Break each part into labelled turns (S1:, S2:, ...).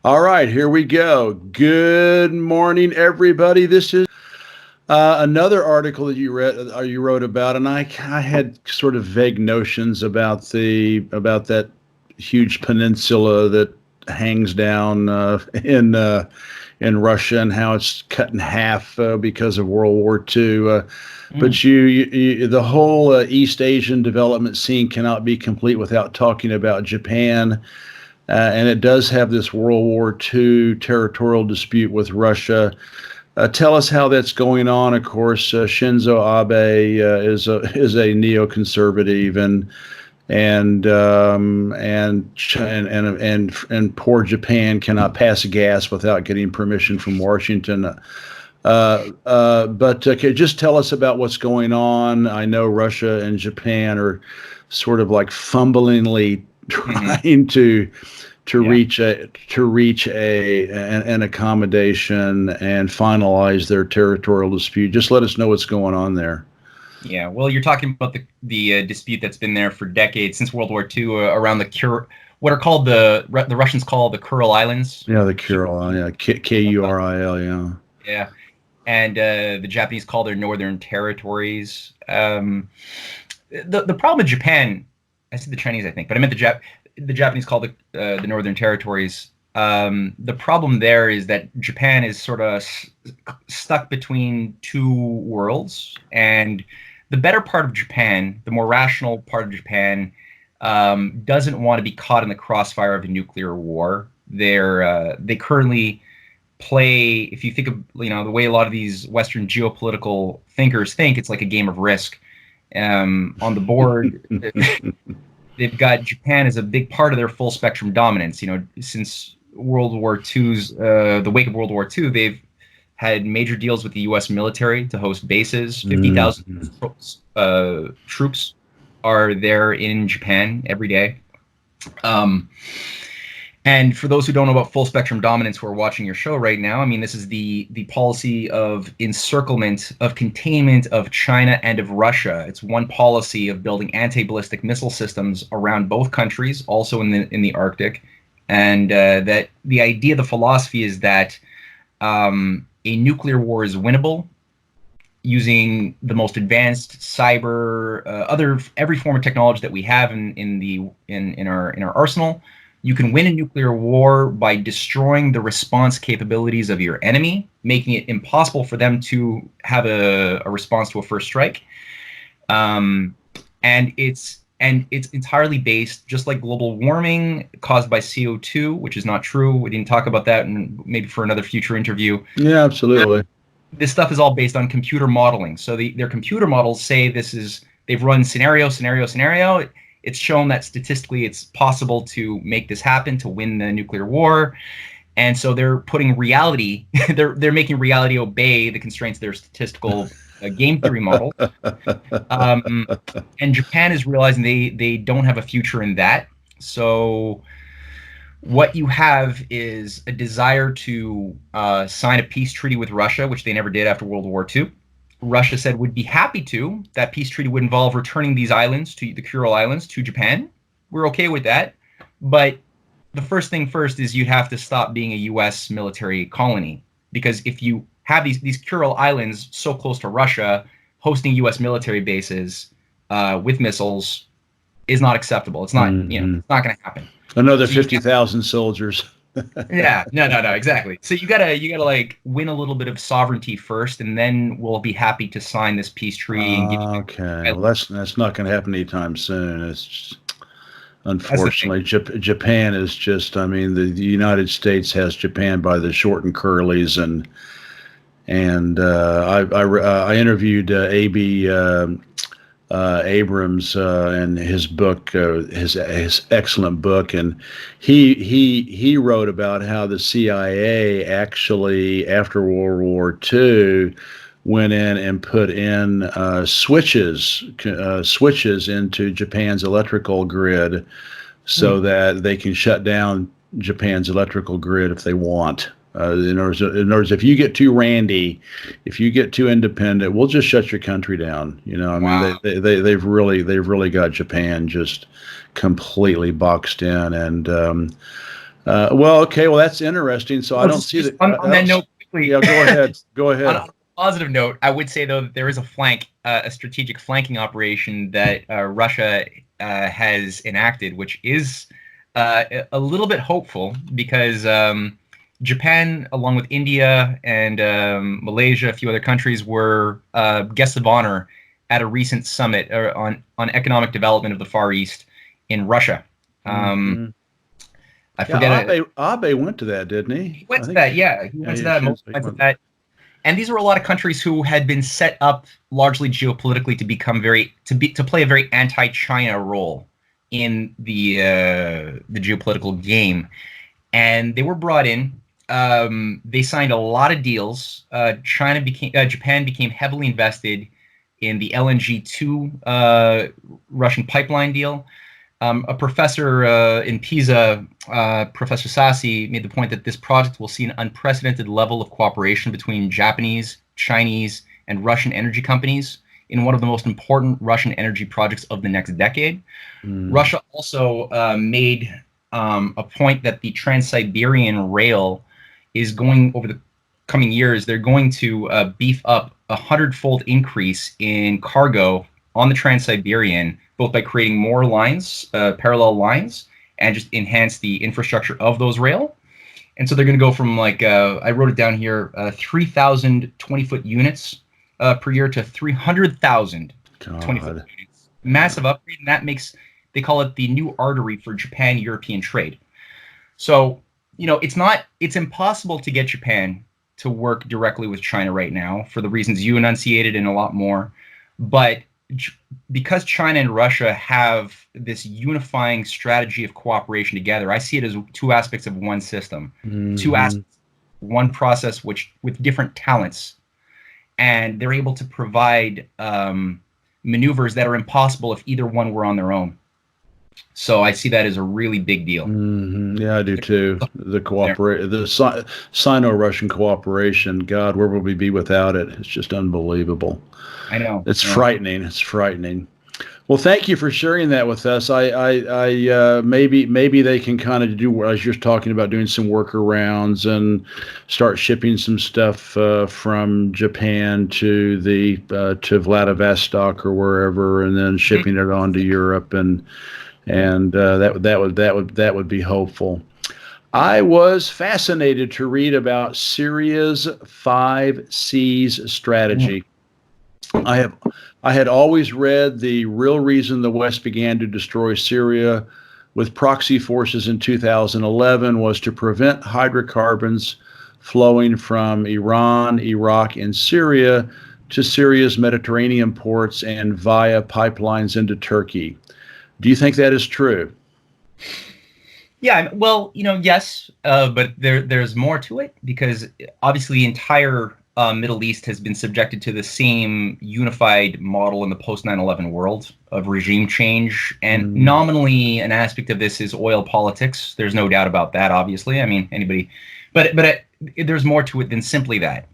S1: All right, here we go. Good morning, everybody. This is another article that you wrote about, and I had sort of vague notions about that huge peninsula that hangs down in Russia and how it's cut in half because of World War II.
S2: Mm,
S1: But the whole East Asian development scene cannot be complete without talking about Japan. And it does have this World War II territorial dispute with Russia. Tell us how that's going on. Of course, Shinzo Abe is a neoconservative, and poor Japan cannot pass gas without getting permission from Washington. But just tell us about what's going on. I know Russia and Japan are sort of like fumblingly
S2: hmm
S1: trying to
S2: Yeah.
S1: reach an accommodation and finalize their territorial dispute. Just let us know what's going on there.
S2: Yeah. Well, you're talking about the dispute that's been there for decades since World War II around what are called the Russians call the Kuril Islands.
S1: Yeah, the Kuril, yeah, Kuril, yeah.
S2: Yeah. And the Japanese call their northern territories. The problem with Japan, I said the Chinese, I think, but I meant the Japanese call the northern territories. The problem there is that Japan is sort of stuck between two worlds, and the better part of Japan, the more rational part of Japan, doesn't want to be caught in the crossfire of a nuclear war. They currently play. If you think of the way a lot of these Western geopolitical thinkers think, it's like a game of Risk. On the board, they've got Japan as a big part of their full spectrum dominance. Since World War II's the wake of World War II, they've had major deals with the U.S. military to host bases. 50,000 troops are there in Japan every day. And for those who don't know about full spectrum dominance who are watching your show right now, I mean, this is the policy of encirclement, of containment of China and of Russia. It's one policy of building anti-ballistic missile systems around both countries, also in the Arctic. And that the idea, the philosophy is that a nuclear war is winnable using the most advanced cyber, every form of technology that we have in our arsenal. You can win a nuclear war by destroying the response capabilities of your enemy, making it impossible for them to have a response to a first strike. And it's entirely based, just like global warming caused by CO2, which is not true. We didn't talk about that, and maybe for another future interview.
S1: Yeah, absolutely.
S2: This stuff is all based on computer modeling. So their computer models say they've run scenario. It's shown that statistically it's possible to make this happen, to win the nuclear war. And so they're putting reality, they're making reality obey the constraints of their statistical game theory model. And Japan is realizing they don't have a future in that. So what you have is a desire to sign a peace treaty with Russia, which they never did after World War II. Russia said would be happy to. That peace treaty would involve returning these islands, to the Kuril Islands, to Japan. We're okay with that. But the first thing first is you'd have to stop being a U.S. military colony. Because if you have these Kuril Islands so close to Russia, hosting U.S. military bases with missiles is not acceptable. It's not, it's not going to happen.
S1: Another 50,000 soldiers.
S2: Yeah, no, exactly. So you gotta like win a little bit of sovereignty first, and then we'll be happy to sign this peace treaty. And
S1: Okay, well, that's not going to happen anytime soon. It's just, unfortunately, Japan is just. I mean, the United States has Japan by the short and curlies, and I interviewed A.B. Abrams and his book, his excellent book, and he wrote about how the CIA actually, after World War II, went in and put in switches into Japan's electrical grid, so that they can shut down Japan's electrical grid if they want. In other words, if you get too randy, if you get too independent, we'll just shut your country down. I mean, they've really got Japan just completely boxed in, and Well, okay, well that's interesting. So I don't see that.
S2: On that note, quickly.
S1: Yeah, go ahead. Go ahead.
S2: On a positive note, I would say though that there is a flank, a strategic flanking operation that Russia has enacted, which is a little bit hopeful because Japan, along with India and Malaysia, a few other countries, were guests of honor at a recent summit on economic development of the Far East in Russia. I forget.
S1: Abe went to that, didn't he?
S2: He went to that, yeah. He went to that. Went to that. And these were a lot of countries who had been set up largely geopolitically to become to play a very anti-China role in the geopolitical game, and they were brought in. They signed a lot of deals. Japan became heavily invested in the LNG-2 Russian pipeline deal. A professor in Pisa, Professor Sassi, made the point that this project will see an unprecedented level of cooperation between Japanese, Chinese, and Russian energy companies in one of the most important Russian energy projects of the next decade. Russia also made a point that the Trans-Siberian Rail is going, over the coming years, they're going to beef up 100-fold increase in cargo on the Trans-Siberian, both by creating more lines, parallel lines, and just enhance the infrastructure of those rail. And so they're going to go from, like, I wrote it down here, 3,000 20-foot units per year to 300,000 20-foot units. Massive upgrade, and that makes, they call it the new artery for Japan-European trade. So, you know, it's impossible to get Japan to work directly with China right now for the reasons you enunciated and a lot more. But because China and Russia have this unifying strategy of cooperation together, I see it as two aspects of one system, two aspects, one process, which with different talents, and they're able to provide maneuvers that are impossible if either one were on their own. So I see that as a really big deal.
S1: Yeah, I do too. The Sino-Russian cooperation. God, where would we be without it? It's just unbelievable.
S2: I know.
S1: It's frightening. It's frightening. Well, thank you for sharing that with us. Maybe they can kind of do, as you're talking about, doing some workarounds and start shipping some stuff from Japan to to Vladivostok or wherever, and then shipping it on to Europe, and that would be hopeful. I was fascinated to read about Syria's 5 C's strategy. I had always read the real reason the West began to destroy Syria with proxy forces in 2011 was to prevent hydrocarbons flowing from Iran, Iraq, and Syria to Syria's Mediterranean ports and via pipelines into Turkey. Do you think that is true?
S2: Yeah, well, you know, yes, but there's more to it, because obviously the entire Middle East has been subjected to the same unified model in the post 9/11 world of regime change, and nominally an aspect of this is oil politics. There's no doubt about that, obviously. I mean, anybody, but there's more to it than simply that.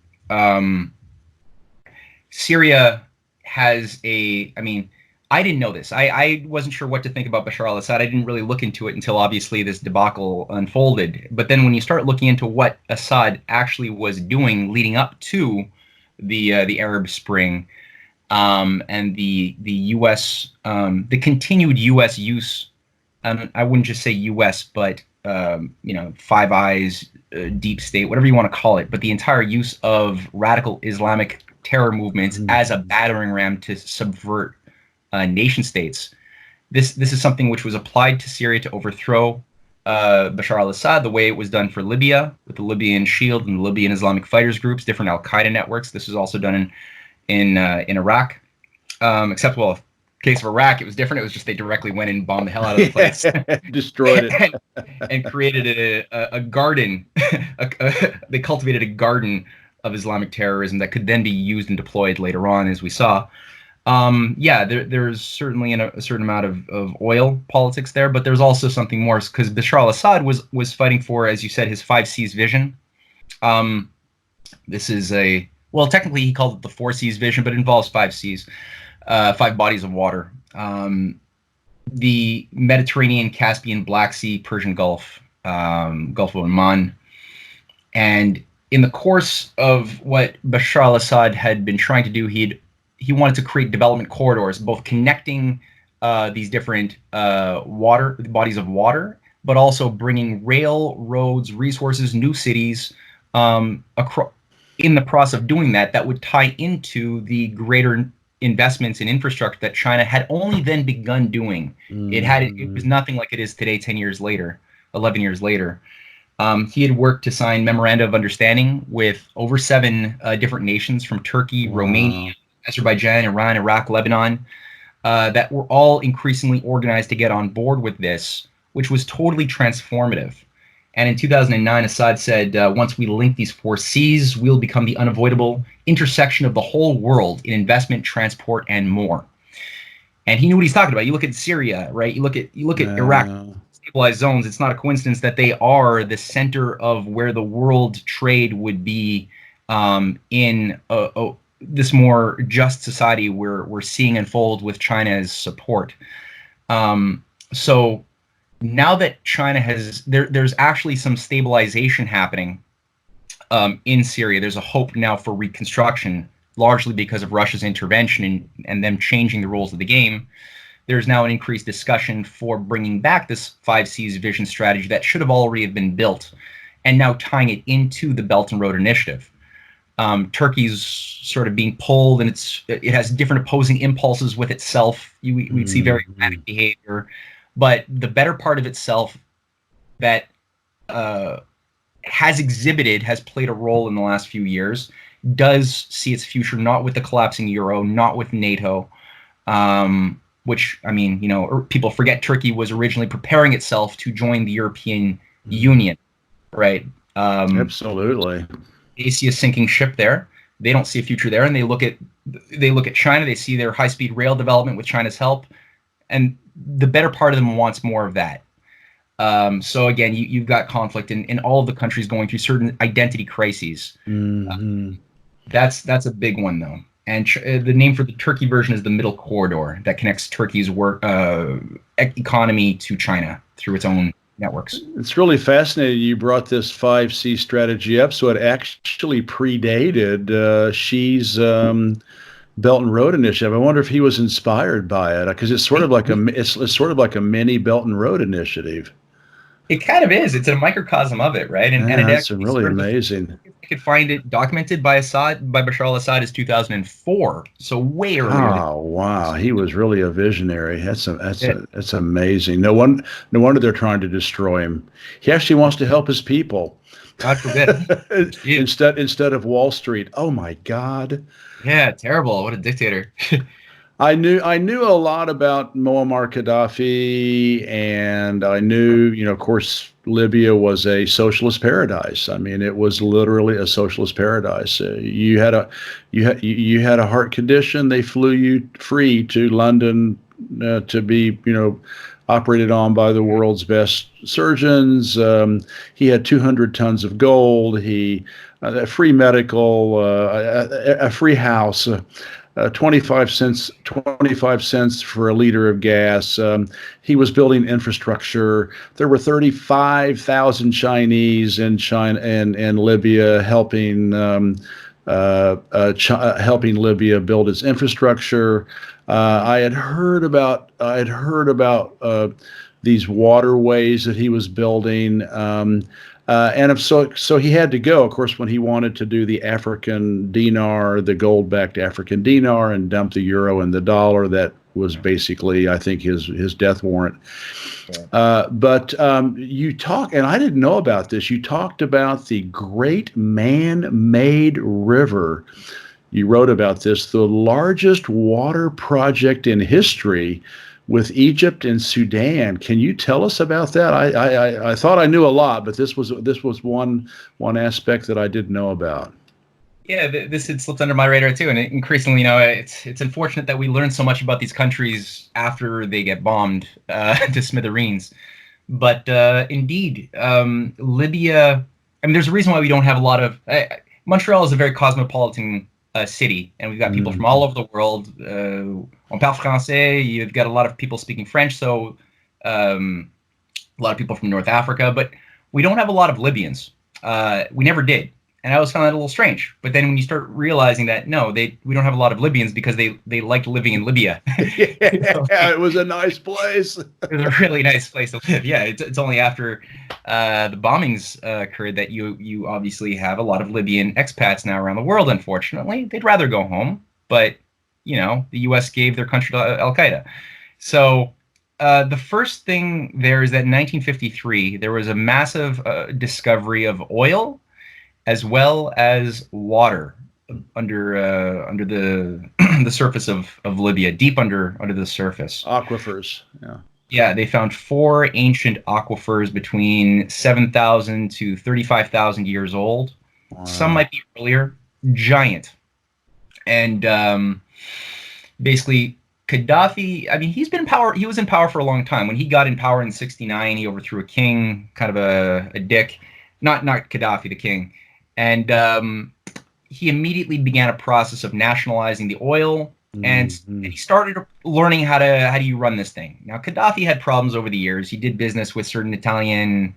S2: Syria has I didn't know this. I wasn't sure what to think about Bashar al-Assad. I didn't really look into it until obviously this debacle unfolded. But then when you start looking into what Assad actually was doing leading up to the Arab Spring, and the U.S. The continued U.S. use, I wouldn't just say U.S. but Five Eyes, deep state, whatever you want to call it, but the entire use of radical Islamic terror movements as a battering ram to subvert nation states. This is something which was applied to Syria to overthrow Bashar al-Assad, the way it was done for Libya with the Libyan Shield and the Libyan Islamic fighters groups, different Al-Qaeda networks. This was also done in Iraq. Except, well, in the case of Iraq, it was different. It was just they directly went in and bombed the hell out of the place,
S1: destroyed it,
S2: and created a garden. They cultivated a garden of Islamic terrorism that could then be used and deployed later on, as we saw. There's certainly a certain amount of oil politics there, but there's also something more, because Bashar al-Assad was fighting for, as you said, his 5 C's vision. This is technically he called it the 4 C's vision, but it involves 5 C's, 5 bodies of water. The Mediterranean, Caspian, Black Sea, Persian Gulf. Gulf of Oman. And in the course of what Bashar al-Assad had been trying to do, he wanted to create development corridors, both connecting these different bodies of water, but also bringing rail, roads, resources, new cities across. In the process of doing that, that would tie into the greater investments in infrastructure that China had only then begun doing. It was nothing like it is today, 10 years later, 11 years later. He had worked to sign memoranda of understanding with over 7 different nations from Turkey, Romania, Azerbaijan, Iran, Iraq, Lebanon, that were all increasingly organized to get on board with this, which was totally transformative. And in 2009, Assad said, once we link these 4 Cs, we'll become the unavoidable intersection of the whole world in investment, transport, and more. And he knew what he's talking about. You look at Syria, right? You look at Iraq, stabilized zones. It's not a coincidence that they are the center of where the world trade would be in this more just society we're seeing unfold with China's support. So now that China has, there's actually some stabilization happening in Syria. There's a hope now for reconstruction, largely because of Russia's intervention and them changing the rules of the game. There's now an increased discussion for bringing back this 5 Cs vision strategy that should have already been built, and now tying it into the Belt and Road Initiative. Turkey's sort of being pulled, and it has different opposing impulses with itself. We'd see very erratic behavior. But the better part of itself that has played a role in the last few years, does see its future not with the collapsing euro, not with NATO, which, I mean, people forget Turkey was originally preparing itself to join the European Union, right?
S1: Absolutely.
S2: They see a sinking ship there. They don't see a future there, and they look at China. They see their high-speed rail development with China's help, and the better part of them wants more of that. So again, you've got conflict in all of the countries going through certain identity crises. That's a big one, though. And the name for the Turkey version is the Middle Corridor, that connects Turkey's economy to China through its own networks.
S1: It's really fascinating you brought this 5C strategy up. So it actually predated Xi's Belt and Road Initiative. I wonder if he was inspired by it, because it's sort of like a mini Belt and Road Initiative.
S2: It kind of is. It's a microcosm of it, right? And
S1: that's really amazing.
S2: I could find it documented by Bashar al-Assad as 2004, so way earlier.
S1: Oh wow, he was really a visionary. That's amazing. No wonder they're trying to destroy him. He actually wants to help his people.
S2: God forbid.
S1: instead of Wall Street. Oh my God.
S2: Yeah, terrible. What a dictator.
S1: I knew a lot about Muammar Gaddafi, and I knew, of course, Libya was a socialist paradise. I mean, it was literally a socialist paradise. You had a heart condition, they flew you free to London to be, operated on by the world's best surgeons. He had 200 tons of gold. Free medical, a free house. 25 cents for a liter of gas. He was building infrastructure. There were 35,000 Chinese in China and Libya helping Libya build its infrastructure. I had heard about these waterways that he was building. So he had to go, of course, when he wanted to do the African dinar, the gold-backed African dinar, and dump the euro and the dollar. That was basically, I think, his death warrant. But you talk, and I didn't know about this. You talked about the Great Man-Made River. You wrote about this, the largest water project in history, with Egypt and Sudan. Can you tell us about that? I thought I knew a lot, but this was one aspect that I didn't know about.
S2: Yeah, this had slipped under my radar too, and increasingly, it's unfortunate that we learn so much about these countries after they get bombed to smithereens. But indeed, Libya. I mean, there's a reason why we don't have a lot of. Montreal is a very cosmopolitan city, and we've got people from all over the world. On parle français. You've got a lot of people speaking French, so a lot of people from North Africa. But we don't have a lot of Libyans. We never did. And I always found that a little strange. But then when you start realizing that, no, we don't have a lot of Libyans because they liked living in Libya.
S1: Yeah, it was a nice place.
S2: It was a really nice place to live. Yeah, it's only after the bombings occurred that you obviously have a lot of Libyan expats now around the world, unfortunately. They'd rather go home, but, the U.S. gave their country to Al-Qaeda. So the first thing there is that in 1953, there was a massive discovery of oil as well as water under the the surface of Libya, deep under the surface.
S1: Aquifers, yeah.
S2: Yeah, they found 4 ancient aquifers between 7,000 to 35,000 years old. Wow. Some might be earlier. Giant. And basically, Gaddafi, I mean, he was in power for a long time. When he got in power in 1969, he overthrew a king, kind of a dick. Not Gaddafi, the king. And he immediately began a process of nationalizing the oil, and he started learning how do you run this thing. Now, Gaddafi had problems over the years. He did business with certain Italian,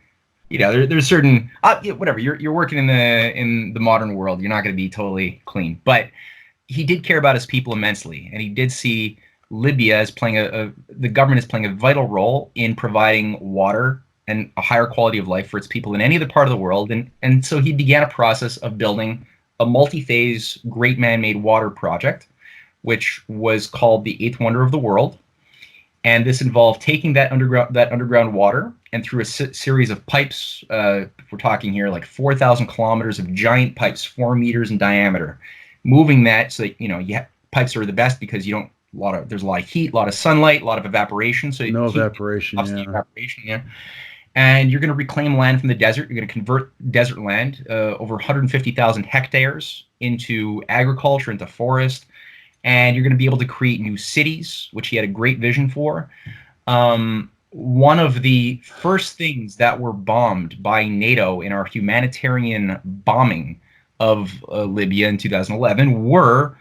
S2: there's certain whatever. You're working in the modern world. You're not going to be totally clean, but he did care about his people immensely, and he did see Libya as playing the government is playing a vital role in providing water and a higher quality of life for its people than any other part of the world. And so he began a process of building a multi-phase Great Man-Made Water project, which was called the Eighth Wonder of the World. And this involved taking that underground water, and through a series of pipes, we're talking here like 4,000 kilometers of giant pipes, 4 meters in diameter, moving that so that, pipes are the best because there's a lot of heat, a lot of sunlight, a lot of evaporation. So
S1: no evaporation,
S2: yeah. And you're going to reclaim land from the desert. You're going to convert desert land, over 150,000 hectares, into agriculture, into forest. And you're going to be able to create new cities, which he had a great vision for. One of the first things that were bombed by NATO in our humanitarian bombing of Libya in 2011 were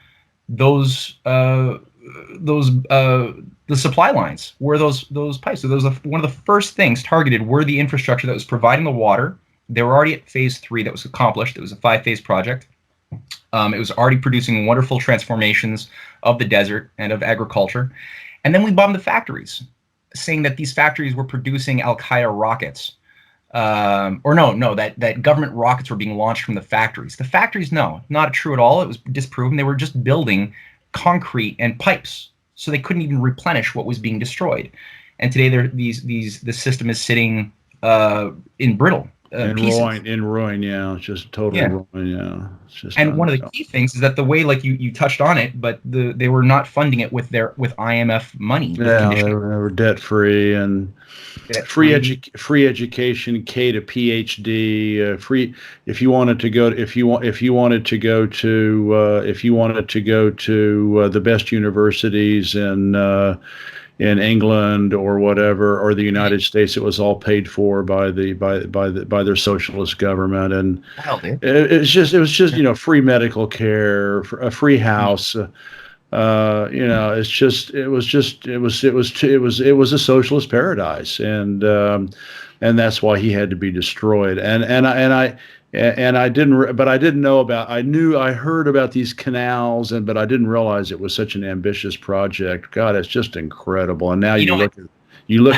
S2: the supply lines, were those pipes. So one of the first things targeted were the infrastructure that was providing the water. They were already at phase 3 that was accomplished. It was a 5-phase project. It was already producing wonderful transformations of the desert and of agriculture. And then we bombed the factories, saying that these factories were producing Al-Qaeda rockets. That government rockets were being launched from the factories. The factories, no, not true at all. It was disproven. They were just building concrete and pipes, so they couldn't even replenish what was being destroyed. And today, the system is sitting in brittle pieces.
S1: In ruin, yeah. It's just totally ruin, yeah. It's just.
S2: And one of the key things is that the way, like you touched on it, but they were not funding it with IMF money.
S1: Yeah, they were debt free and free education, K to PhD, free. If you wanted to go to the best universities in England or whatever, or the United States, it was all paid for by their socialist government, and it was just free medical care, a free house. It was a socialist paradise, and that's why he had to be destroyed. I heard about these canals, but I didn't realize it was such an ambitious project. God, it's just incredible. And now you look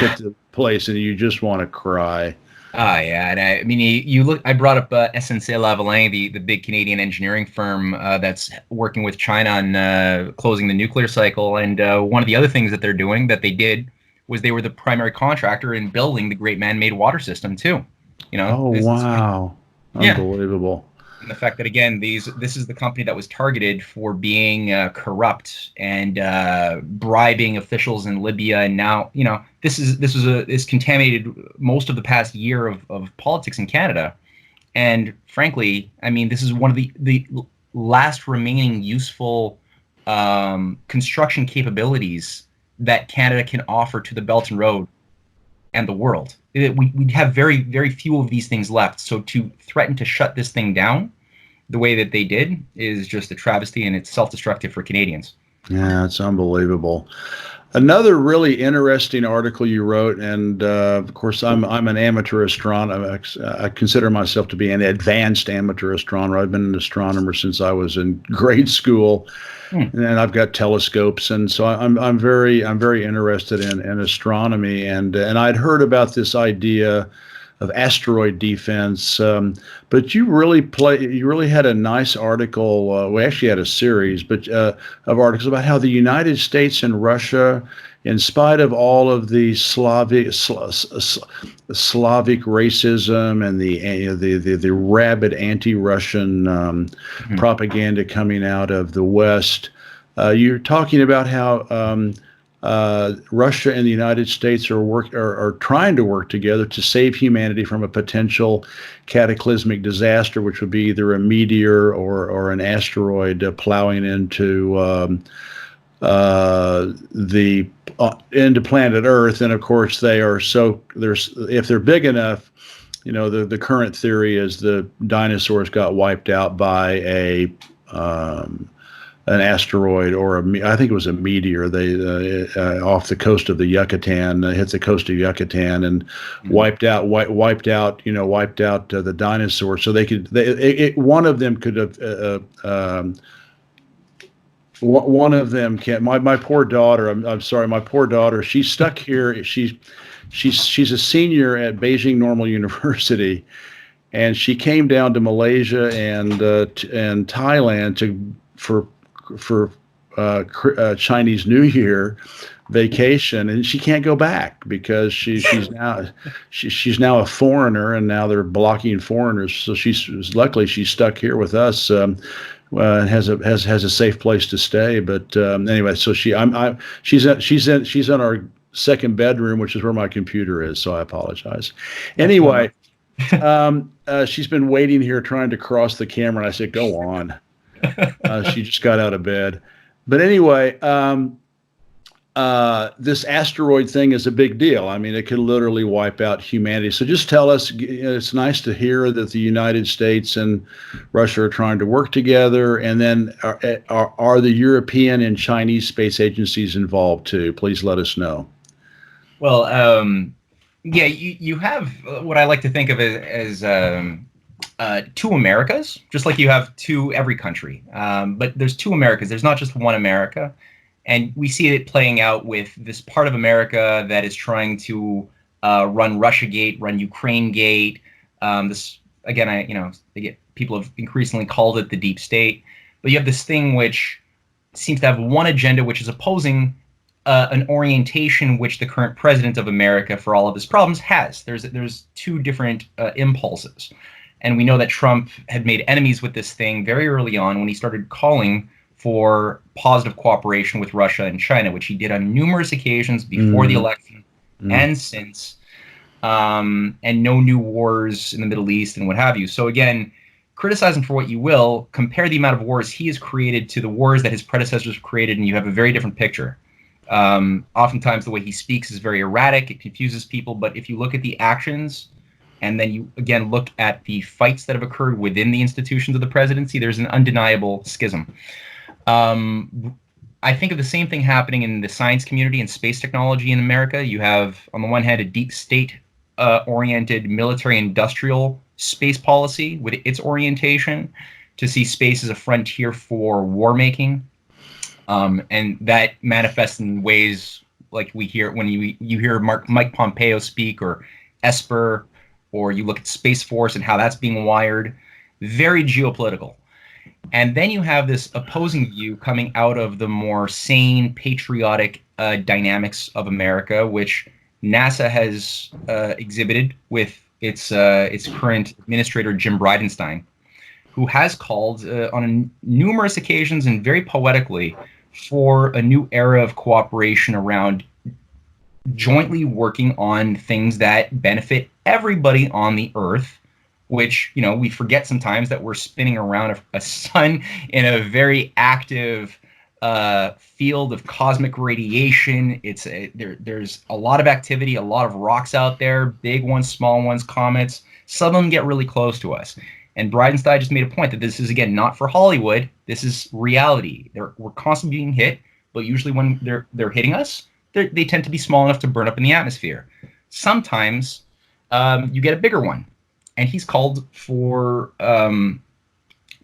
S1: at the place and you just want to cry.
S2: Oh yeah, and I mean, you look. I brought up SNC-Lavalin, the big Canadian engineering firm that's working with China on closing the nuclear cycle. And one of the other things that they did was they were the primary contractor in building the Great Man-Made Water System too.
S1: Wow, unbelievable.
S2: And the fact that, again, this is the company that was targeted for being corrupt and bribing officials in Libya, and now this contaminated most of the past year of politics in Canada. And frankly, I mean, this is one of the last remaining useful construction capabilities that Canada can offer to the Belt and Road and the world. We have very, very few of these things left. So to threaten to shut this thing down the way that they did is just a travesty, and it's self-destructive for Canadians.
S1: Yeah, it's unbelievable. Another really interesting article you wrote, and of course, I'm an amateur astronomer. I consider myself to be an advanced amateur astronomer. I've been an astronomer since I was in grade school,
S2: Hmm.
S1: and I've got telescopes, and so I'm very interested in astronomy, and I'd heard about this idea of asteroid defense. But you really had a nice article. We actually had a series, but of articles about how the United States and Russia, in spite of all of the Slavic racism and the rabid anti-Russian
S2: Mhm.
S1: propaganda coming out of the West, you're talking about how Russia and the United States are trying to work together to save humanity from a potential cataclysmic disaster, which would be either a meteor or an asteroid plowing the into planet Earth. And of course, if they're big enough. The current theory is the dinosaurs got wiped out by an asteroid or I think it was a meteor. They off the coast of the Yucatan, hit the coast of Yucatan and wiped out the dinosaurs. So one of them could have. One of them can't. My poor daughter. I'm sorry. My poor daughter. She's stuck here. She's a senior at Beijing Normal University, and she came down to Malaysia and Thailand for Chinese New Year vacation, and she can't go back because she's now a foreigner, and now they're blocking foreigners. So luckily she's stuck here with us. And has a safe place to stay. But anyway, so she's in our second bedroom, which is where my computer is. So I apologize. Anyway, she's been waiting here trying to cross the camera, and I said, "Go on." She just got out of bed. But anyway, this asteroid thing is a big deal. I mean, it could literally wipe out humanity. So just tell us, it's nice to hear that the United States and Russia are trying to work together. And then are the European and Chinese space agencies involved too? Please let us know.
S2: Well, yeah, you have what I like to think of as two Americas, just like you have every country. But there's two Americas. There's not just one America. And we see it playing out with this part of America that is trying to run Russiagate, run Ukrainegate. This again, people have increasingly called it the deep state. But you have this thing which seems to have one agenda, which is opposing an orientation which the current president of America, for all of his problems, has. There's two different impulses, and we know that Trump had made enemies with this thing very early on when he started calling for positive cooperation with Russia and China, which he did on numerous occasions before the election and since, and no new wars in the Middle East and what have you. So again, criticize him for what you will, compare the amount of wars he has created to the wars that his predecessors created, and you have a very different picture. Oftentimes the way he speaks is very erratic, it confuses people, but if you look at the actions, and then you again look at the fights that have occurred within the institutions of the presidency, there's an undeniable schism. I think of the same thing happening in the science community and space technology in America. You have, on the one hand, a deep state oriented military industrial space policy with its orientation to see space as a frontier for war making. And that manifests in ways like we hear when you hear Mike Pompeo speak, or Esper, or you look at Space Force and how that's being wired. Very geopolitical. And then you have this opposing view coming out of the more sane, patriotic dynamics of America, which NASA has exhibited with its current administrator, Jim Bridenstine, who has called on numerous occasions and very poetically for a new era of cooperation around jointly working on things that benefit everybody on the Earth, which, we forget sometimes that we're spinning around a sun in a very active field of cosmic radiation. There's a lot of activity, a lot of rocks out there, big ones, small ones, comets. Some of them get really close to us. And Bridenstine just made a point that this is, again, not for Hollywood. This is reality. We're constantly being hit but usually when they're hitting us, they tend to be small enough to burn up in the atmosphere. Sometimes you get a bigger one, and he's called for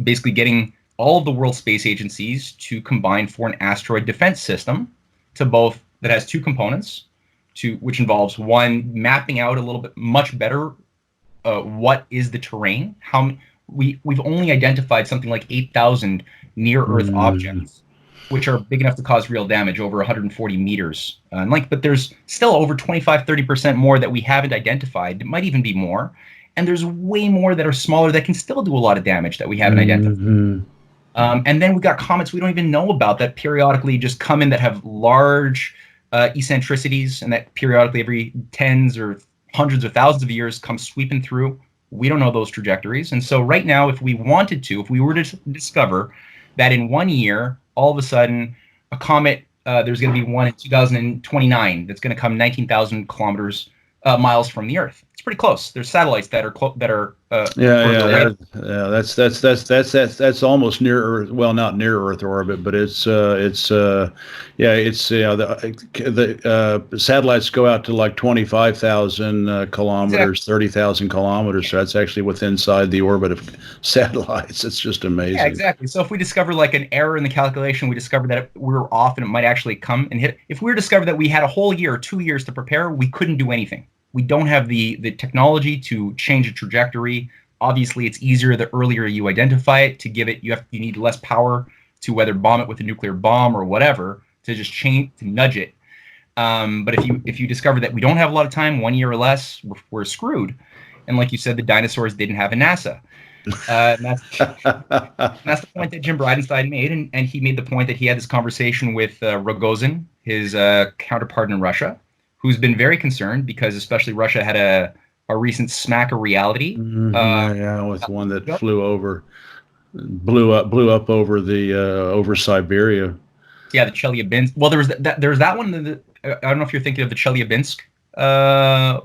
S2: basically getting all of the world space agencies to combine for an asteroid defense system that has two components, which involves one, mapping out a little bit much better what is the terrain. We've only identified something like 8,000 near Earth objects, which are big enough to cause real damage, over 140 meters in length. But there's still over 25-30% more that we haven't identified. It might even be more. And there's way more that are smaller that can still do a lot of damage that we haven't identified. And then we've got comets we don't even know about that periodically just come in that have large eccentricities, and that periodically every tens or hundreds of thousands of years come sweeping through. We don't know those trajectories. And so right now, if we were to discover that in 1 year, all of a sudden, a comet, there's going to be one in 2029 that's going to come 19,000 miles from the Earth. It's pretty close. There's satellites that are
S1: that's almost near Earth. Well, not near Earth orbit, but the satellites go out to like 25,000 kilometers, exactly. 30,000 kilometers. So that's actually inside the orbit of satellites. It's just amazing.
S2: Yeah, exactly. So if we discover like an error in the calculation, we discover that we're off and it might actually come and hit. If we were to discover that we had a whole year or 2 years to prepare, we couldn't do anything. We don't have the technology to change a trajectory. Obviously, it's easier the earlier you identify it to give it. You need less power to whether bomb it with a nuclear bomb or whatever to just nudge it. But if you discover that we don't have a lot of time, 1 year or less, we're screwed. And like you said, the dinosaurs didn't have a NASA. That's the point that Jim Bridenstine made, and he made the point that he had this conversation with Rogozin, his counterpart in Russia, who's been very concerned because especially Russia had a recent smack of reality.
S1: With one that blew up over Siberia.
S2: Yeah, the Chelyabinsk. Well, there was that one. I don't know if you're thinking of the Chelyabinsk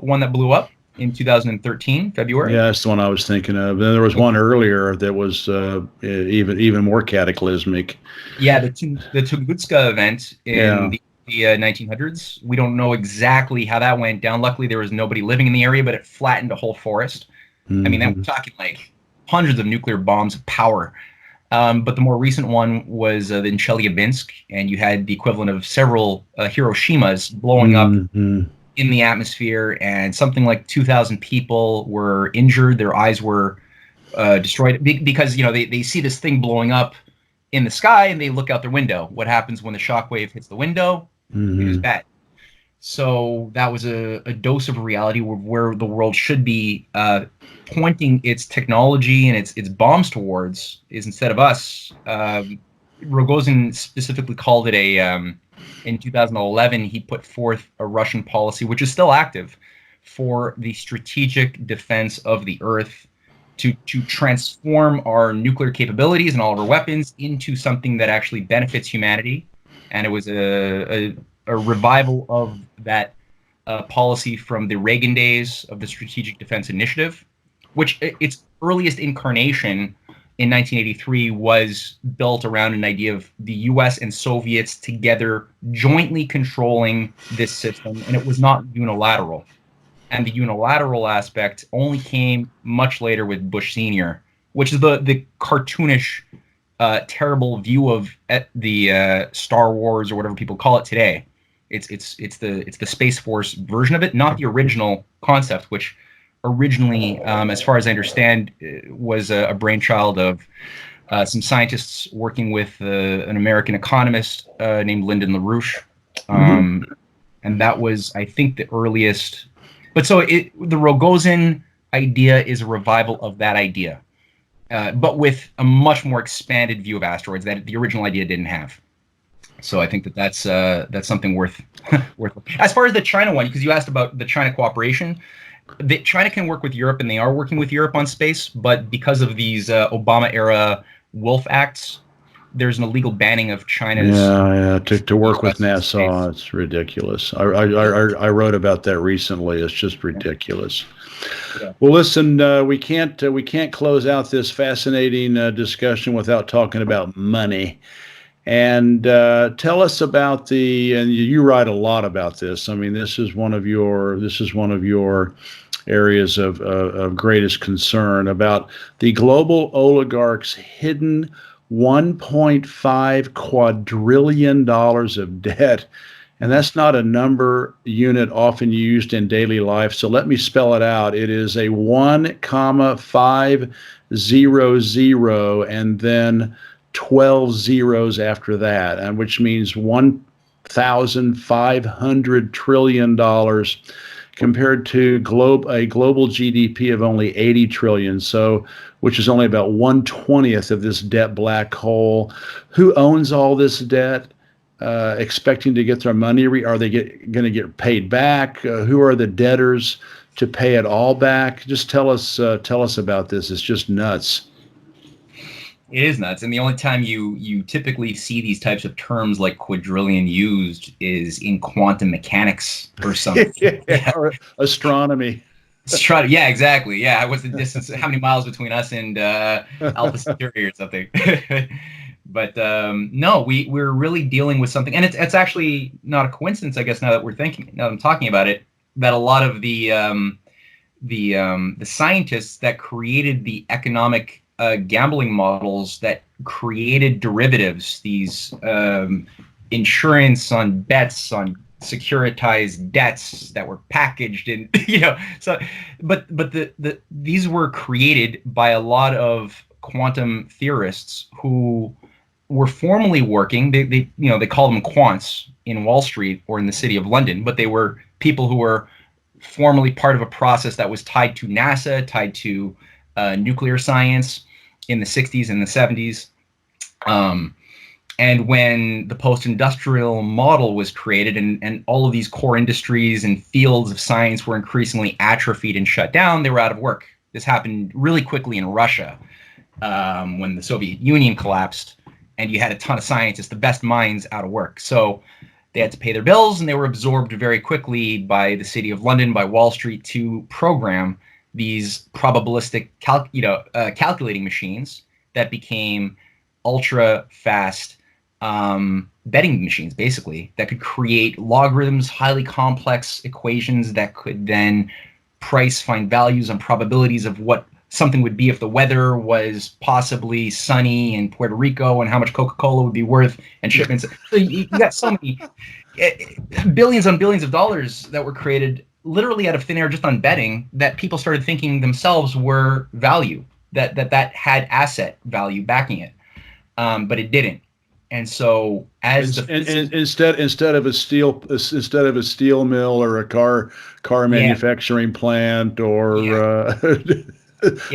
S2: one that blew up in 2013, February.
S1: Yeah, that's the one I was thinking of. Then there was one earlier that was even more cataclysmic.
S2: Yeah, the Tunguska event in the 1900s. We don't know exactly how that went down. Luckily, there was nobody living in the area, but it flattened a whole forest. Mm-hmm. I mean, we're talking like hundreds of nuclear bombs of power. But the more recent one was in Chelyabinsk, and you had the equivalent of several Hiroshimas blowing up in the atmosphere, and something like 2,000 people were injured. Their eyes were destroyed because they see this thing blowing up in the sky, and they look out their window. What happens when the shockwave hits the window? It was bad. So that was a dose of reality where the world should be pointing its technology and its bombs towards is instead of us. Rogozin specifically called it in 2011, he put forth a Russian policy, which is still active, for the strategic defense of the Earth, to transform our nuclear capabilities and all of our weapons into something that actually benefits humanity. And it was a revival of that policy from the Reagan days of the Strategic Defense Initiative, which its earliest incarnation in 1983 was built around an idea of the U.S. and Soviets together jointly controlling this system, and it was not unilateral. And the unilateral aspect only came much later with Bush Sr., which is the cartoonish, terrible view of the Star Wars or whatever people call it today. It's the Space Force version of it, not the original concept, which originally, as far as I understand, was a brainchild of some scientists working with an American economist named Lyndon LaRouche. And that was, I think, the earliest. But so the Rogozin idea is a revival of that idea, but with a much more expanded view of asteroids that the original idea didn't have. So I think that's something worth. As far as the China one, because you asked about the China cooperation, China can work with Europe, and they are working with Europe on space, but because of these Obama-era Wolf Acts, there's an illegal banning of China's.
S1: To work with NASA, it's ridiculous. I wrote about that recently. It's just ridiculous. Yeah. Well, listen, we can't close out this fascinating discussion without talking about money. And tell us about and you write a lot about this. I mean, this is one of your areas of greatest concern about the global oligarchs' hidden $1.5 quadrillion of debt. And that's not a number unit often used in daily life. So let me spell it out. It is a 1,500 and then 12 zeros after that, and which means $1,500 trillion compared to a global GDP of only 80 trillion. So, which is only about 1/20th of this debt black hole. Who owns all this debt? Expecting to get their money? Are they going to get paid back? Who are the debtors to pay it all back? Just tell us about this. It's just nuts.
S2: It is nuts, and the only time you typically see these types of terms like quadrillion used is in quantum mechanics or something.
S1: Yeah, or astronomy.
S2: Yeah, exactly. Yeah, what's the distance? How many miles between us and Alpha Centauri or something? But no, we're really dealing with something, and it's actually not a coincidence, I guess. Now that I'm talking about it, that a lot of the scientists that created the economic gambling models that created derivatives, these insurance on bets, on securitized debts that were packaged in, but these were created by a lot of quantum theorists who were formerly working. They call them quants in Wall Street or in the city of London, but they were people who were formerly part of a process that was tied to NASA, tied to nuclear science in the 60s and the 70s. And when the post-industrial model was created and all of these core industries and fields of science were increasingly atrophied and shut down, they were out of work. This happened really quickly in Russia when the Soviet Union collapsed, and you had a ton of scientists, the best minds, out of work. So they had to pay their bills, and they were absorbed very quickly by the City of London, by Wall Street, to program these probabilistic calculating machines that became ultra fast betting machines, basically, that could create logarithms, highly complex equations that could then find values and probabilities of what something would be if the weather was possibly sunny in Puerto Rico, and how much Coca-Cola would be worth, and shipments. So you got so many billions on billions of dollars that were created literally out of thin air just on betting, that people started thinking themselves were value, that had asset value backing it, but it didn't. And so,
S1: instead of a steel mill or a car manufacturing plant or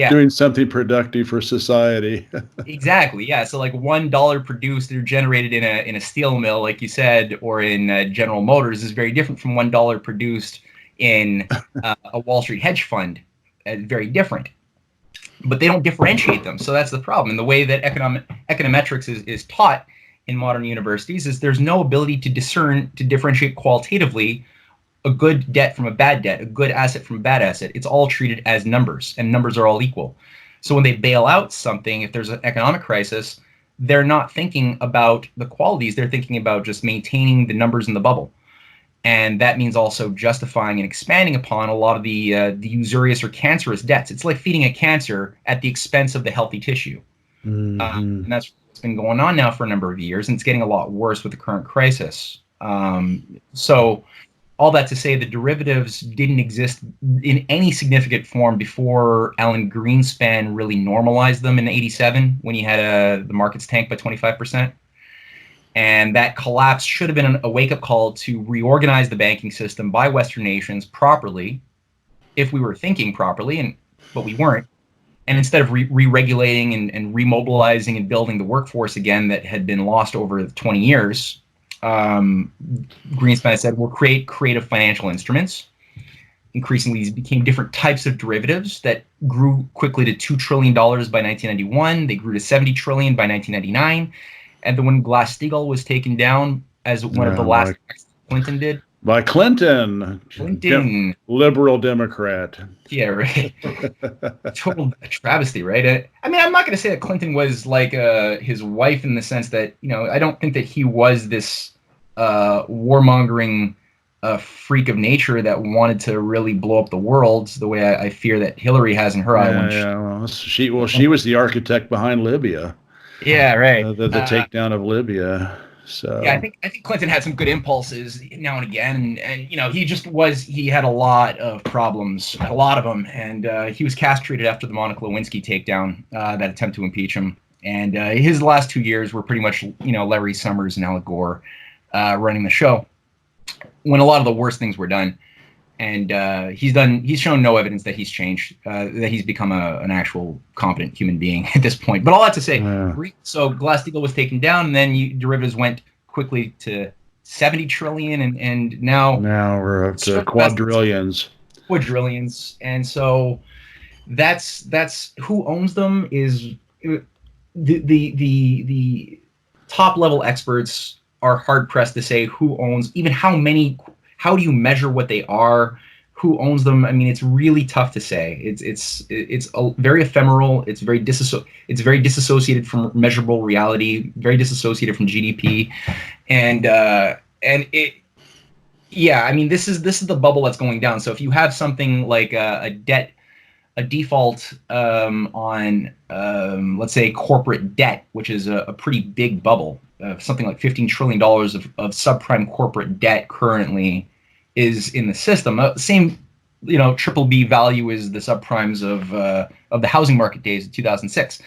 S1: doing something productive for society.
S2: Exactly. Yeah. So like $1 produced or generated in a steel mill, like you said, or in General Motors, is very different from $1 produced in a Wall Street hedge fund. Very different. But they don't differentiate them. So that's the problem. And the way that econometrics is taught in modern universities is there's no ability to differentiate qualitatively a good debt from a bad debt, a good asset from a bad asset. It's all treated as numbers, and numbers are all equal. So when they bail out something, if there's an economic crisis, they're not thinking about the qualities. They're thinking about just maintaining the numbers in the bubble. And that means also justifying and expanding upon a lot of the usurious or cancerous debts. It's like feeding a cancer at the expense of the healthy tissue. Mm-hmm. And that's what's been going on now for a number of years, and it's getting a lot worse with the current crisis. So all that to say, the derivatives didn't exist in any significant form before Alan Greenspan really normalized them in '87, when he had the markets tank by 25%. And that collapse should have been a wake-up call to reorganize the banking system by Western nations properly, if we were thinking properly, but we weren't. And instead of re-regulating and remobilizing and building the workforce again that had been lost over 20 years, Greenspan said, we'll create creative financial instruments. Increasingly, these became different types of derivatives that grew quickly to $2 trillion by 1991. They grew to $70 trillion by 1999. And then when Glass-Steagall was taken down as one of the last Clinton did,
S1: By Clinton,
S2: Clinton.
S1: liberal Democrat.
S2: Yeah, right. Total travesty, right? I mean, I'm not going to say that Clinton was like his wife in the sense that, I don't think that he was this warmongering freak of nature that wanted to really blow up the world the way I fear that Hillary has in her eye.
S1: Well, she was the architect behind Libya.
S2: Yeah, right.
S1: The takedown of Libya. So
S2: yeah, I think Clinton had some good impulses now and again, and he had a lot of problems, a lot of them, and he was castrated after the Monica Lewinsky takedown, that attempt to impeach him, and his last 2 years were pretty much Larry Summers and Al Gore running the show when a lot of the worst things were done. And he's shown no evidence that he's changed, that he's become an actual competent human being at this point. But all that to say, so Glass-Steagall was taken down, and then derivatives went quickly to 70 trillion, and now
S1: we're up to quadrillions.
S2: And so that's who owns them is the top level experts are hard pressed to say who owns, even how many. How do you measure what they are? Who owns them? I mean, it's really tough to say. It's very ephemeral. It's very disassociated from measurable reality. Very disassociated from GDP, and it. Yeah, I mean, this is the bubble that's going down. So if you have something like a default on let's say corporate debt, which is a pretty big bubble, something like $15 trillion of subprime corporate debt currently is in the system. Same, triple B value is the subprimes of the housing market days of 2006.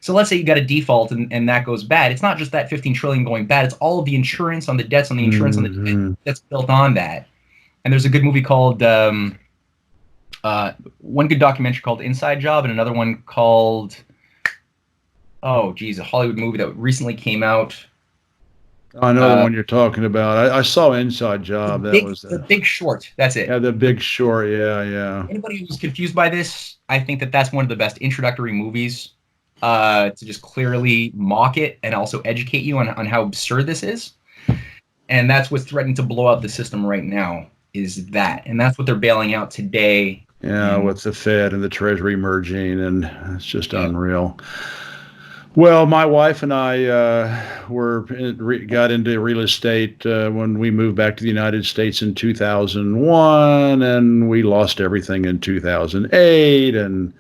S2: So let's say you got a default and that goes bad. It's not just that 15 trillion going bad. It's all of the insurance on the debts on the insurance on the debt that's built on that. And there's a good movie called one good documentary called Inside Job, and another one called a Hollywood movie that recently came out.
S1: I know the one you're talking about. I saw Inside Job.
S2: The Big Short. That's it.
S1: Yeah, The Big Short. Yeah.
S2: Anybody who's confused by this, I think that's one of the best introductory movies to just clearly mock it and also educate you on how absurd this is. And that's what's threatening to blow up the system right now, is that. And that's what they're bailing out today.
S1: Yeah, with the Fed and the Treasury merging, and it's just unreal. Well, my wife and I got into real estate when we moved back to the United States in 2001, and we lost everything in 2008, and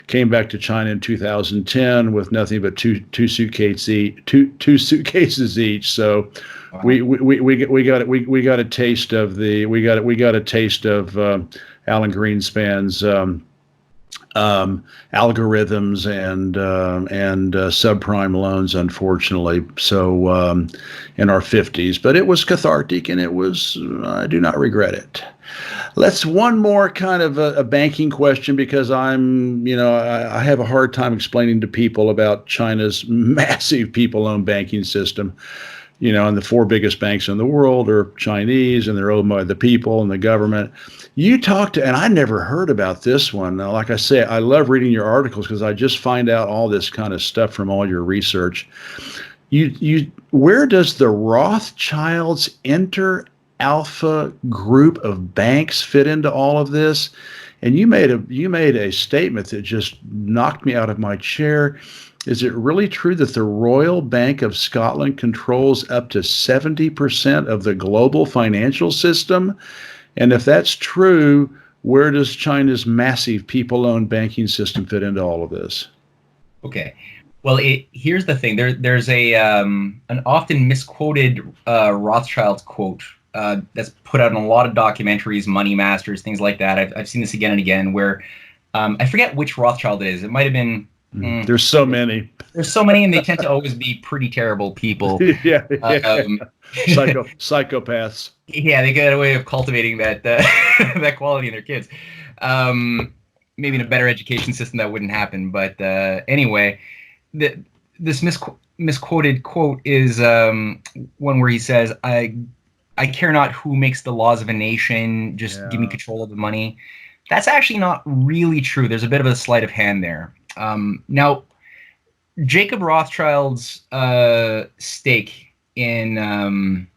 S1: came back to China in 2010 with nothing but two suitcases each. So we got a taste of Alan Greenspan's algorithms and subprime loans, unfortunately. So in our 50s, but it was cathartic, and I do not regret it. Let's one more kind of a banking question, because I have a hard time explaining to people about China's massive people-owned banking system. And the 4 biggest banks in the world are Chinese, and they're owned by the people and the government. You talked to, and I never heard about this one. Now, like I say, I love reading your articles because I just find out all this kind of stuff from all your research. Where does the Rothschilds inter-alpha group of banks fit into all of this? And you made a statement that just knocked me out of my chair. Is it really true that the Royal Bank of Scotland controls up to 70% of the global financial system? And if that's true, where does China's massive people-owned banking system fit into all of this?
S2: Okay. Well, here's the thing. There's an often misquoted Rothschild quote that's put out in a lot of documentaries, Money Masters, things like that. I've seen this again and again, where I forget which Rothschild it is. It might have been...
S1: There's so many.
S2: And they tend to always be pretty terrible people.
S1: Yeah. Psychopaths.
S2: Yeah, they get a way of cultivating that that quality in their kids. Maybe in a better education system that wouldn't happen. But anyway, this misquoted quote is one where he says, "I care not who makes the laws of a nation. Just give me control of the money." That's actually not really true. There's a bit of a sleight of hand there. Now, Jacob Rothschild's stake in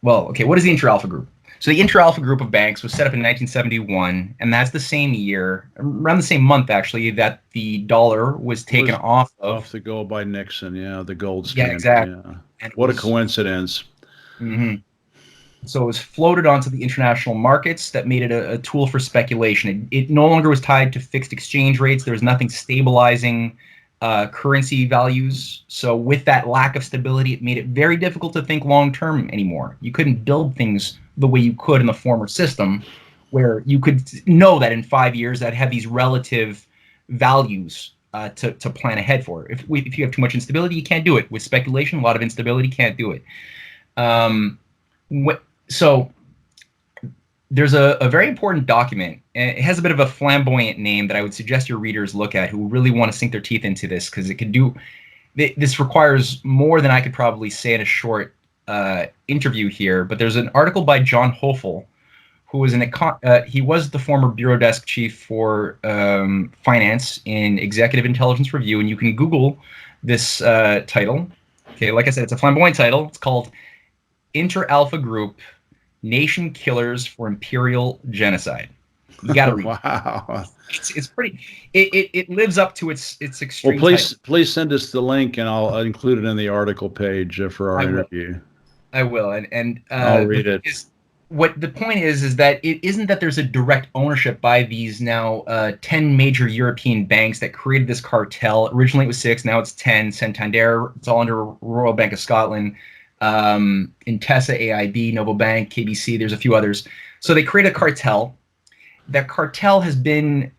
S2: Well, okay, what is the Inter-Alpha Group? So the Inter-Alpha Group of banks was set up in 1971, and that's the same year, around the same month actually, that the dollar was
S1: It
S2: taken
S1: was
S2: off
S1: off
S2: of.
S1: the gold by Nixon. Yeah, the gold
S2: Yeah,
S1: standard.
S2: exactly.
S1: Yeah.
S2: And it
S1: What a
S2: was.
S1: coincidence.
S2: Mhm. So it was floated onto the international markets that made it a tool for speculation. It no longer was tied to fixed exchange rates. There was nothing stabilizing currency values. So with that lack of stability, it made it very difficult to think long term anymore. You couldn't build things the way you could in the former system, where you could know that in 5 years I'd have these relative values to plan ahead for. If you have too much instability, you can't do it. With speculation, a lot of instability, can't do it. Um, so there's a very important document, and it has a bit of a flamboyant name that I would suggest your readers look at who really want to sink their teeth into this, because it could do this requires more than I could probably say in a short interview here. But there's an article by John Hoeffel, who was he was the former bureau desk chief for finance in Executive Intelligence Review, and you can Google this title. Okay, like I said, it's a flamboyant title. It's called Inter-Alpha Group: Nation Killers for Imperial Genocide. You got to read.
S1: Wow.
S2: It's pretty. It lives up to its extreme.
S1: Well,
S2: title.
S1: please send us the link, and I'll include it in the article page for our interview.
S2: I will, and
S1: I'll read it.
S2: What the point is that it isn't that there's a direct ownership by these now 10 major European banks that created this cartel. Originally it was 6, now it's 10. Santander, it's all under Royal Bank of Scotland. Intesa, AIB, Novo Bank, KBC, there's a few others. So they create a cartel. That cartel has been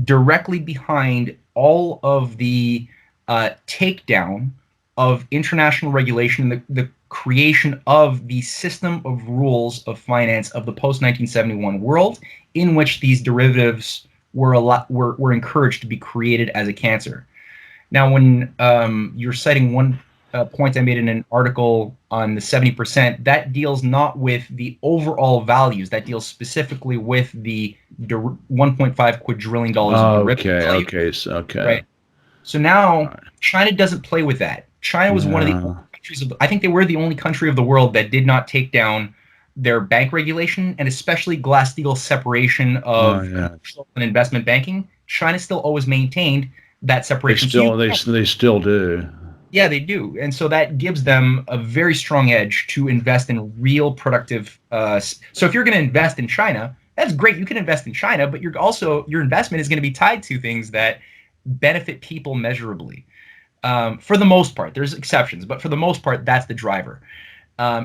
S2: directly behind all of the takedown of international regulation, the creation of the system of rules of finance of the post-1971 world, in which these derivatives were encouraged to be created as a cancer. Now, when you're citing one point I made in an article on the 70%, that deals not with the overall values. That deals specifically with the $1.5 quadrillion of derivative value.
S1: Okay.
S2: Right. So now China doesn't play with that. China was one of the only countries I think they were the only country of the world that did not take down their bank regulation, and especially Glass-Steagall separation of commercial and investment banking. China still always maintained that separation.
S1: They still do.
S2: Yeah, they do. And so that gives them a very strong edge to invest in real productive. So if you're going to invest in China, that's great. You can invest in China, but your investment is going to be tied to things that benefit people measurably. For the most part, there's exceptions, but for the most part, that's the driver.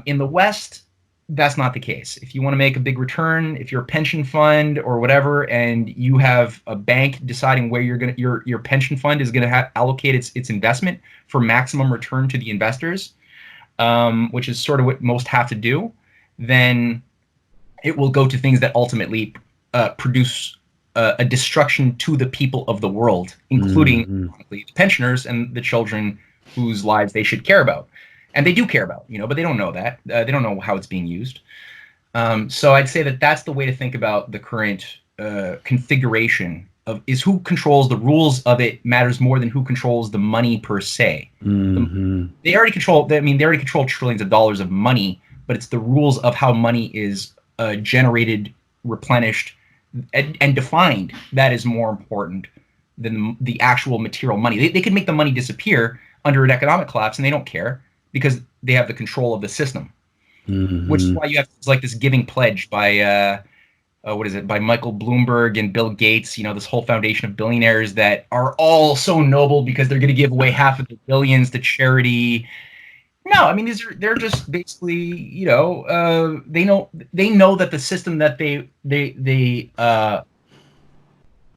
S2: In the West, that's not the case. If you want to make a big return, if you're a pension fund or whatever, and you have a bank deciding where your pension fund is going to allocate its investment for maximum return to the investors, which is sort of what most have to do, then it will go to things that ultimately produce a destruction to the people of the world, including the pensioners and the children whose lives they should care about. And they do care about, but they don't know that. They don't know how it's being used. So I'd say that that's the way to think about the current configuration is who controls the rules of it matters more than who controls the money per se. They already control trillions of dollars of money, but it's the rules of how money is generated, replenished, and defined that is more important than the actual material money. They could make the money disappear under an economic collapse, and they don't care, because they have the control of the system, which is why you have like this giving pledge by by Michael Bloomberg and Bill Gates. This whole foundation of billionaires that are all so noble because they're going to give away half of their billions to charity. No, I mean they're just basically they know that the system that they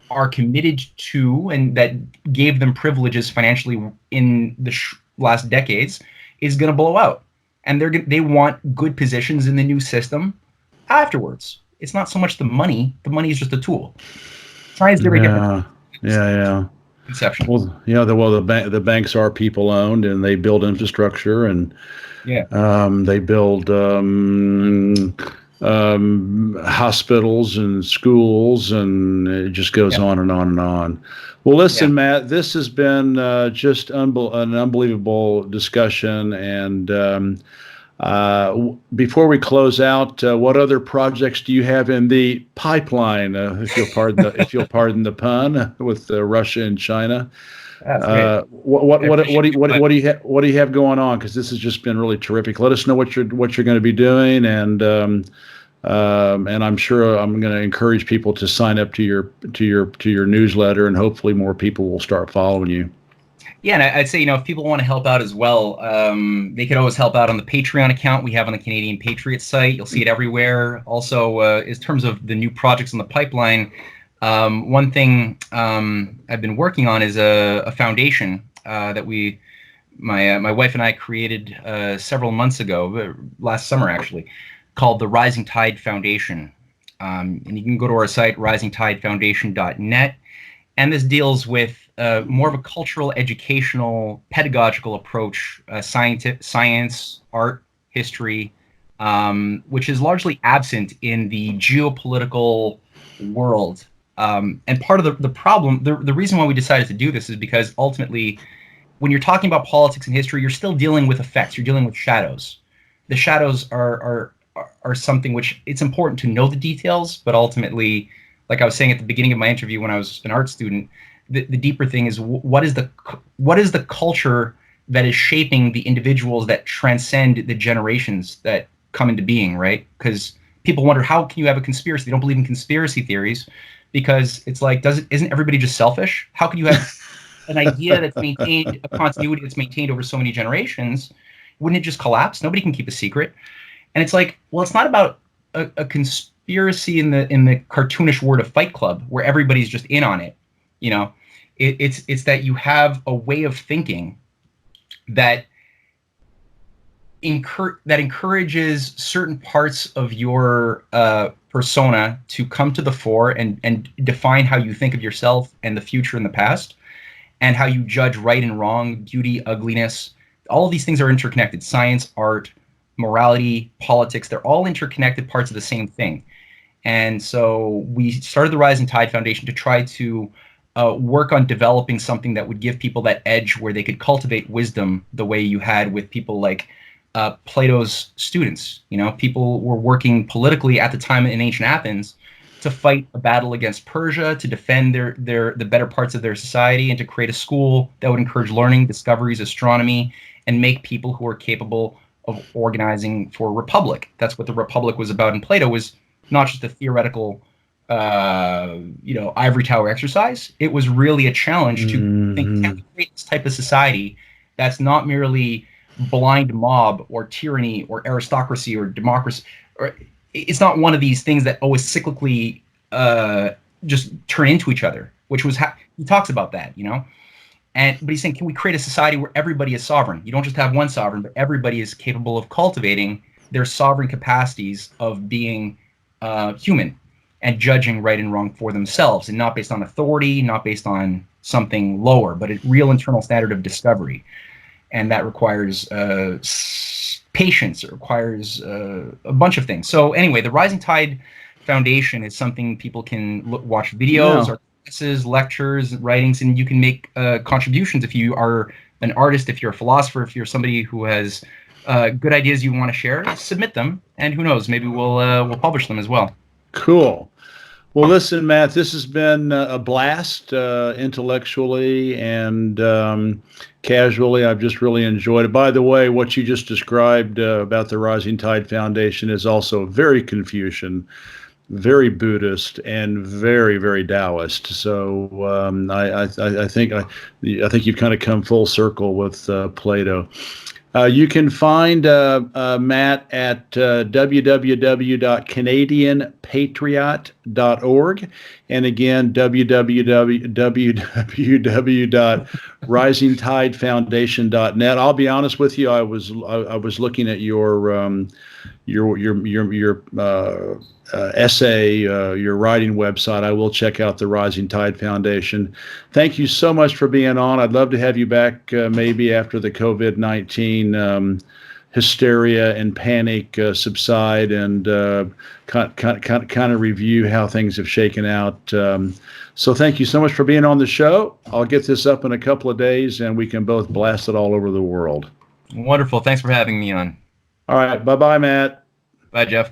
S2: are committed to and that gave them privileges financially in the last decades is going to blow out, and they want good positions in the new system afterwards. It's not so much the money. The money is just a tool. China's very different.
S1: Yeah.
S2: Conception.
S1: Well, the banks are people owned, and they build infrastructure, and they build hospitals and schools, and it just goes on and on and on. Well, listen, Matt, this has been just an unbelievable discussion, and Before we close out, what other projects do you have in the pipeline? If you'll pardon the pun, with Russia and China.
S2: That's great.
S1: What do you have going on? Because this has just been really terrific. Let us know what you're going to be doing, and I'm sure I'm going to encourage people to sign up to your newsletter, and hopefully more people will start following you.
S2: Yeah, and I'd say, if people want to help out as well, they could always help out on the Patreon account we have on the Canadian Patriot site. You'll see it everywhere. Also, in terms of the new projects in the pipeline, one thing I've been working on is a foundation that my wife and I created several months ago, last summer actually, called the Rising Tide Foundation. And you can go to our site, risingtidefoundation.net. And this deals with more of a cultural, educational, pedagogical approach, science, art, history, which is largely absent in the geopolitical world. And part of the problem, the reason why we decided to do this is because ultimately, when you're talking about politics and history, you're still dealing with effects. You're dealing with shadows. The shadows are something which it's important to know the details, but ultimately, like I was saying at the beginning of my interview when I was an art student, the deeper thing is what is the culture that is shaping the individuals that transcend the generations that come into being, right? Because people wonder, how can you have a conspiracy? They don't believe in conspiracy theories because it's like, isn't everybody just selfish? How can you have an idea that's maintained, a continuity that's maintained over so many generations? Wouldn't it just collapse? Nobody can keep a secret. And it's like, well, it's not about a conspiracy in the cartoonish word of Fight Club where everybody's just in on it. It's that you have a way of thinking that encourages certain parts of your persona to come to the fore and define how you think of yourself and the future and the past, and how you judge right and wrong, beauty, ugliness. All of these things are interconnected. Science, art, morality, politics, they're all interconnected parts of the same thing. And so we started the Rising Tide Foundation to try to work on developing something that would give people that edge where they could cultivate wisdom the way you had with people like Plato's students. People were working politically at the time in ancient Athens to fight a battle against Persia, to defend the better parts of their society, and to create a school that would encourage learning, discoveries, astronomy, and make people who are capable of organizing for a republic. That's what the republic was about in Plato, was not just a theoretical, ivory tower exercise. It was really a challenge to think, can we create this type of society that's not merely blind mob or tyranny or aristocracy or democracy, or it's not one of these things that always cyclically just turn into each other, which was he talks about that, but he's saying, can we create a society where everybody is sovereign? You don't just have one sovereign, but everybody is capable of cultivating their sovereign capacities of being human and judging right and wrong for themselves, and not based on authority, not based on something lower, but a real internal standard of discovery. And that requires patience. It requires a bunch of things. So anyway, the Rising Tide Foundation is something people can watch videos or classes, lectures, writings, and you can make contributions if you are an artist, if you're a philosopher, if you're somebody who has good ideas you want to share. Submit them, and who knows, maybe we'll publish them as well.
S1: Cool. Well, listen, Matt, this has been a blast intellectually and casually. I've just really enjoyed it. By the way, what you just described about the Rising Tide Foundation is also very Confucian, very Buddhist, and very, very Taoist. So I think you've kind of come full circle with Plato. You can find Matt at www.canadianpatriot.org, and again www.risingtidefoundation.net. I'll be honest with you, I was looking at your essay, your writing website. I will check out the Rising Tide Foundation. Thank you so much for being on. I'd love to have you back maybe after the COVID-19 hysteria and panic subside, and kind of review how things have shaken out. So thank you so much for being on the show. I'll get this up in a couple of days, and we can both blast it all over the world.
S2: Wonderful. Thanks for having me on.
S1: All right. Bye bye, Matt.
S2: Bye, Jeff.